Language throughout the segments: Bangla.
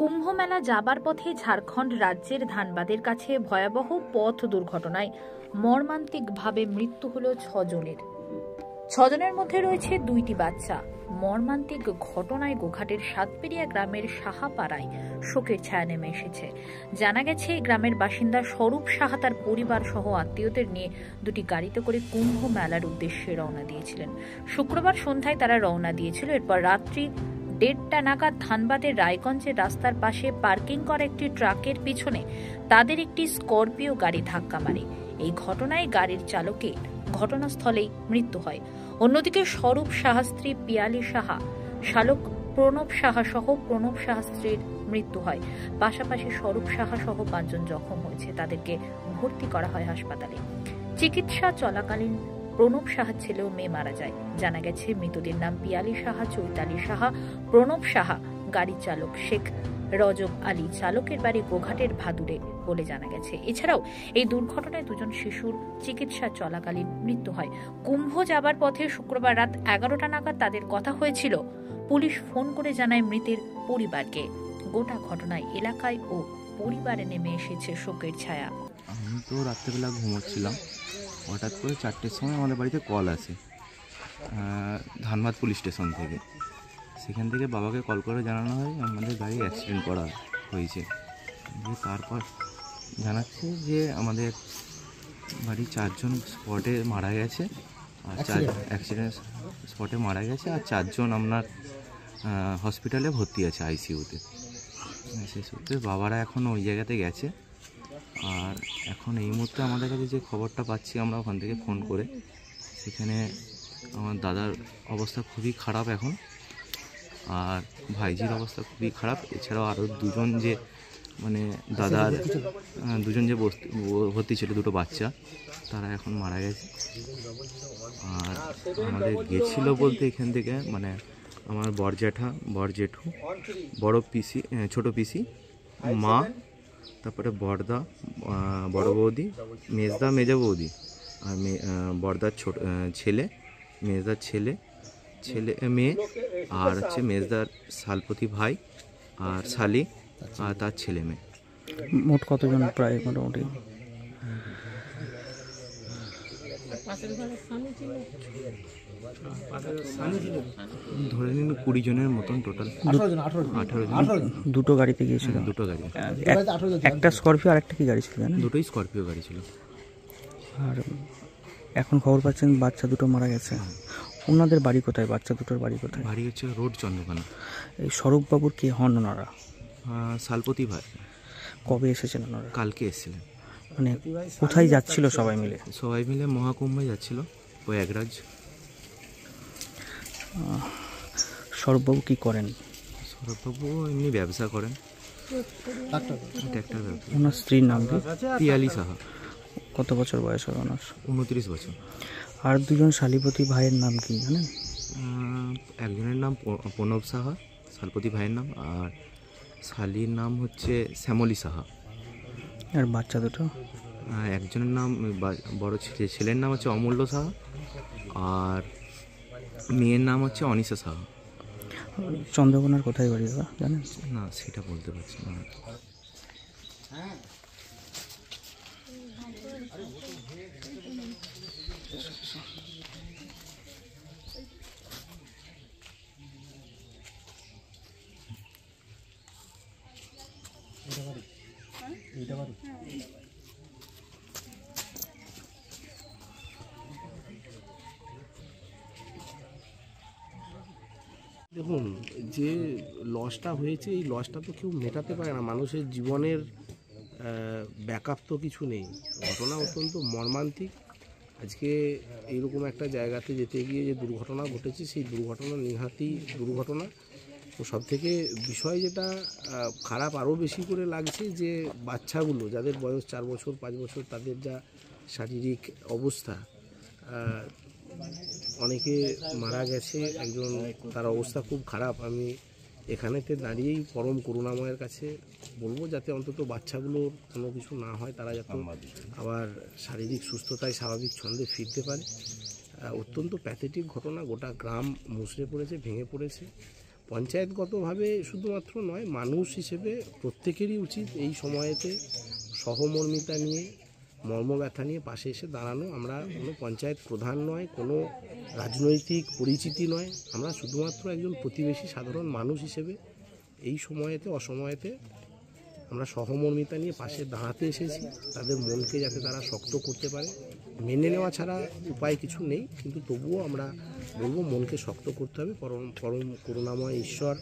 কুম্ভ মেলা যাবার পথে ঝাড়খণ্ড রাজ্যের ধানবাদের কাছে ভয়াবহ পথ দুর্ঘটনায় মর্মান্তিকভাবে মৃত্যু হল 6 জনের। 6 জনের মধ্যে রয়েছে 2টি বাচ্চা। মর্মান্তিক ঘটনায় গোঘাটের সাতপেরিয়া গ্রামের সাহাপাড়ায় শোকের ছায়া নেমে এসেছে। জানা গেছে, গ্রামের বাসিন্দা স্বরূপ সাহা তার পরিবার সহ আত্মীয়দের নিয়ে 2টি গাড়িতে করে কুম্ভ মেলার উদ্দেশ্যে রওনা দিয়েছিলেন। শুক্রবার সন্ধ্যায় তারা রওনা দিয়েছিল। এরপর রাত্রি 1:30 নাগাদ ধানবাদের রায়গঞ্জের রাস্তার পাশে পার্কিং করা একটি ট্রাকের পিছনে তাদের একটি স্করপিও গাড়ি ধাক্কা মারে। এই ঘটনায় গাড়ির চালকের ঘটনাস্থলেই মৃত্যু হয়। অন্যদিকে স্বরূপ সাহা স্ত্রী পিয়ালি সাহা, শালক প্রণব সাহা সহ প্রণব সাহা স্ত্রীর মৃত্যু হয়। পাশাপাশি স্বরূপ সাহা সহ 5 জন জখম হয়েছে। তাদেরকে ভর্তি করা হয় হাসপাতালে। চিকিৎসা চলাকালীন প্রণব সাহার ছেলে ও মেয়ে মারা যায়। জানা গেছে, মৃতদের নাম পিয়ালি সাহা, চৈতালি সাহা, প্রণব সাহা। গাড়ি চালক শেখ রজব আলী, চালকের বাড়ি গোঘাটের ভাদুরে বলে জানা গেছে। এছাড়াও এই দুর্ঘটনায় 2 জন শিশুর চিকিৎসা চলাকালীন মৃত্যু হয়। কুম্ভ যাবার পথে শুক্রবার রাত 11টা নাগাদ তাদের কথা হয়েছিল। পুলিশ ফোন করে জানায় মৃতের পরিবারকে। গোটা ঘটনায় এলাকায় ও পরিবারে নেমে এসেছে শোকের ছায়া। আমি তো রাত্রেবেলা ঘুমোচ্ছিলাম, হঠাৎ করে 4টের সময় আমাদের বাড়িতে কল আসে ধানবাদ পুলিশ স্টেশন থেকে। সেখান থেকে বাবাকে কল করে জানানো হয় আমাদের গাড়ি অ্যাক্সিডেন্ট করা হয়েছে। তারপর জানাচ্ছে যে আমাদের বাড়ি 4 জন স্পটে মারা গেছে, আর অ্যাক্সিডেন্ট স্পটে মারা গেছে, আর 4 জন আপনার হসপিটালে ভর্তি আছে আইসিইউতে। সেই সূত্রে বাবারা এখন ওই জায়গাতে গেছে। আর এখন এই মুহূর্তে আমাদের কাছে যে খবরটা পাচ্ছি আমরা ওখান থেকে ফোন করে, সেখানে আমার দাদার অবস্থা খুবই খারাপ এখন, আর ভাইজির অবস্থা খুবই খারাপ। এছাড়াও আরও 2 জন যে মানে দাদার 2 জন যে ভর্তি ছিল, 2টো বাচ্চা, তারা এখন মারা গেছে। আর আমাদের গেছিল বলতে এখান থেকে মানে আমার বরজেঠু, বড় পিসি, ছোটো পিসি, মা, তারপরে বড়দা, বড় বৌদি, মেজদা, মেজা বৌদি, আর বড়দার ছেলে, মেজদার ছেলে মেয়ে, আর হচ্ছে মেজদার শালপতি ভাই আর শালি আর তার ছেলে মেয়ে। মোট কতজন? প্রায় মোটামুটি ধরে নিন 20 জনের মতন টোটাল। 18 জন। 2টো গাড়িতে গিয়েছিল? 2টো গাড়ি, একটা স্করপিও আর একটা কি গাড়ি ছিল? 2টোই স্করপিও গাড়ি ছিল। আর এখন খবর পাচ্ছেন বাচ্চা 2টো মারা গেছে। ওনাদের বাড়ি কোথায়? বাচ্চা 2টোর বাড়ি কোথায়? বাড়ি হচ্ছে রোড চন্দ্রকোনা। এই স্বরূপবাবুর কে হন ওনারা? শালপতি ভাই। কবে এসেছেন ওনারা? কালকে এসেছিলেন। মানে কোথায় যাচ্ছিল সবাই মিলে? সবাই মিলে মহাকুম্ভে যাচ্ছিল, প্রয়াগরাজ। স্বরূপবাবু কি করেন? স্বরূপবাবু এমনি ব্যবসা করেন, ট্র্যাক্টর ব্যবসা। ওনার স্ত্রীর নাম কি? পিয়ালি সাহা। কত বছর বয়স হবে ওনার? 29 বছর। আর 2 জন শালীপতি ভাইয়ের নাম কি জানেন? একজনের নাম প্রণব সাহা, শালপতি ভাইয়ের নাম, আর শালির নাম হচ্ছে শ্যামলী সাহা। আর বাচ্চা 2টো? একজনের নাম, বড় ছেলের নাম হচ্ছে অমূল্য সাহা, আর মেয়ের নাম হচ্ছে অনিশা সাহা। চন্দ্রকোনার কোথায় বাড়ি দাদা জানেন? না, সেটা বলতে পারছি না। দেখুন, যে লসটা হয়েছে এই লসটা তো কেউ মেটাতে পারে না। মানুষের জীবনের ব্যাকআপ তো কিছু নেই। ঘটনা অত্যন্ত মর্মান্তিক। আজকে এইরকম একটা জায়গাতে যেতে গিয়ে যে দুর্ঘটনা ঘটেছে, সেই দুর্ঘটনা নিহাতি দুর্ঘটনা। তো সবথেকে বিষয় যেটা খারাপ আরও বেশি করে লাগছে, যে বাচ্চাগুলো যাদের বয়স 4 বছর 5 বছর, তাদের যা শারীরিক অবস্থা, অনেকে মারা গেছে, একজন তার অবস্থা খুব খারাপ। আমি এখানেতে দাঁড়িয়েই পরম করুণাময়ের কাছে বলবো, যাতে অন্তত বাচ্চাগুলোর কোনো কিছু না হয়, তারা যাতে আবার শারীরিক সুস্থতায় স্বাভাবিক ছন্দে ফিরতে পারে। অত্যন্ত প্যাথেটিক ঘটনা। গোটা গ্রাম মুষড়ে পড়েছে, ভেঙে পড়েছে। পঞ্চায়েতগতভাবে শুধুমাত্র নয়, মানুষ হিসেবে প্রত্যেকেরই উচিত এই সময়েতে সহমর্মিতা নিয়ে, মর্মব্যথা নিয়ে পাশে এসে দাঁড়ানো। আমরা কোনো পঞ্চায়েত প্রধান নয়, কোনো রাজনৈতিক পরিচিতি নয়, আমরা শুধুমাত্র একজন প্রতিবেশী সাধারণ মানুষ হিসেবে এই সময়েতে অসময়েতে আমরা সহমর্মিতা নিয়ে পাশে দাঁড়াতে এসেছি, তাদের মনকে যাতে তারা শক্ত করতে পারে। মেনে নেওয়া ছাড়া উপায় কিছু নেই, কিন্তু তবুও আমরা বলবো মনকে শক্ত করতে হবে। পরম পরম করুণাময় ঈশ্বর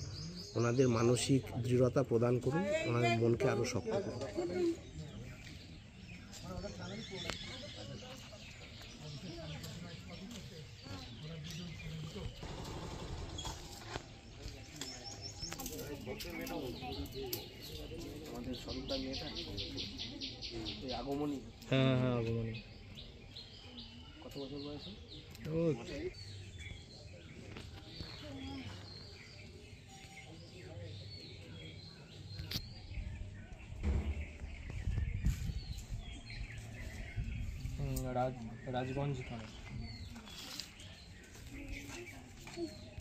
ওনাদের মানসিক দৃঢ়তা প্রদান করুন, ওনাদের মনকে আরও শক্ত করুন। আমাদের সরকার মেয়েটা আগমনী, হ্যাঁ হ্যাঁ আগমনী। কত বছর বয়সে? রাজগঞ্জ থানা।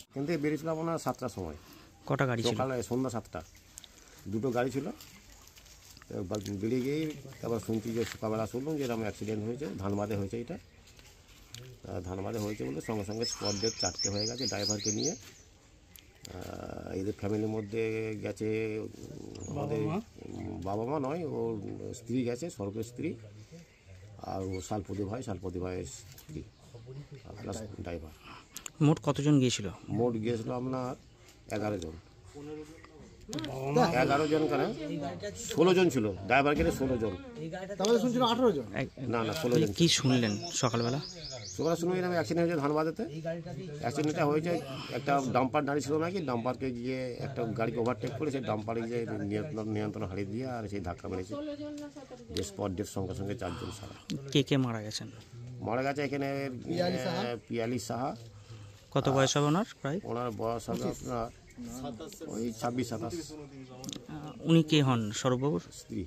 এখান থেকে বেরিয়েছিলাম আপনার 7টার সময়, কটা গাড়ি ছিল? সকালে সন্ধ্যা 7টা, দুটো গাড়ি ছিল। বেরিয়ে গিয়েই তারপর শুনছি যে সকালবেলা শুনলাম যে এরকম অ্যাক্সিডেন্ট হয়েছে, ধানবাদে হয়েছে। এটা ধানবাদে হয়েছে বলে সঙ্গে সঙ্গে স্পট ডেট 4টে হয়ে গেছে। ড্রাইভারকে নিয়ে এদের ফ্যামিলির মধ্যে গেছে আমাদের বাবা মা নয়, ওর স্ত্রী গেছে, স্বর্গের স্ত্রী, আর ও শালপতি ভাইয়ের স্ত্রী, প্লাস ড্রাইভার। মোট কতজন গিয়েছিল? মোট গিয়েছিল আপনার 11 জন। 11 জন কেন, 16 জন ছিল, ড্রাইভারকে 16 জন। না 16 জন। কি শুনলেন সকালবেলা? সকালে শুনে এরকম অ্যাক্সিডেন্ট হয়েছে ধানবাদেতে। অ্যাক্সিডেন্টটা হয়েছে, একটা ডাম্পার দাঁড়িয়ে ছিল নাকি, ডাম্পারকে গিয়ে একটা গাড়িকে ওভারটেক করে সেই ডাম্পারে গিয়ে নিয়ন্ত্রণ হারিয়ে দিয়ে আর সেই ধাক্কা মেরেছে। যে স্পট ডেট সঙ্গে সঙ্গে 4 জন সারা। কে মারা গেছেন? মারা গেছে এখানে পিয়ালি সাহা। কত বয়স হবে ওনার? প্রায় ওনার বয়স হবে আপনার ওই 26-27। উনি কে হন? সৌরভবাবুর স্ত্রী।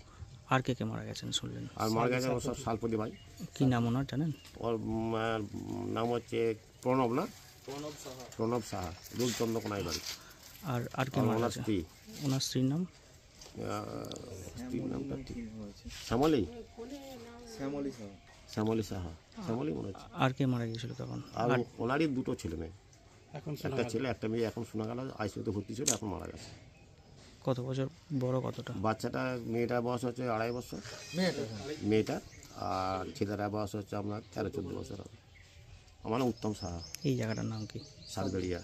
আর কে মারা গেছেন শুনলেন? আর মারা গেছে ওর সব শালপতি ভাই। কি নাম ওনার জানেন? ওর নাম হচ্ছে প্রণব, না প্রণব সাহা, রূপচন্দ্রকোনায় বাড়ি। আর কে মারা ওনার গেছে? স্ত্রী। ওনার স্ত্রীর নাম? স্ত্রীর নামটা ঠিক শ্যামলী সাহা, শ্যামলী মনে হচ্ছে। আর কে মারা গিয়েছিল তখন? আর ওনারই 2টো ছেলে মেয়ে, একটা ছেলে একটা মেয়ে। এখন শোনা গেল আইসিইউতে ভর্তি ছিল, এখন মারা গেছে। কত বছর বড়? কতটা? বাচ্চাটা, মেয়েটার বয়স হচ্ছে 2.5 বছর মেয়েটা, আর ছেলেটার বয়স হচ্ছে আপনার 13-14 বছর হবে। আমার নাম উত্তম সাহা। এই জায়গাটার নাম কি? সারবেড়িয়া।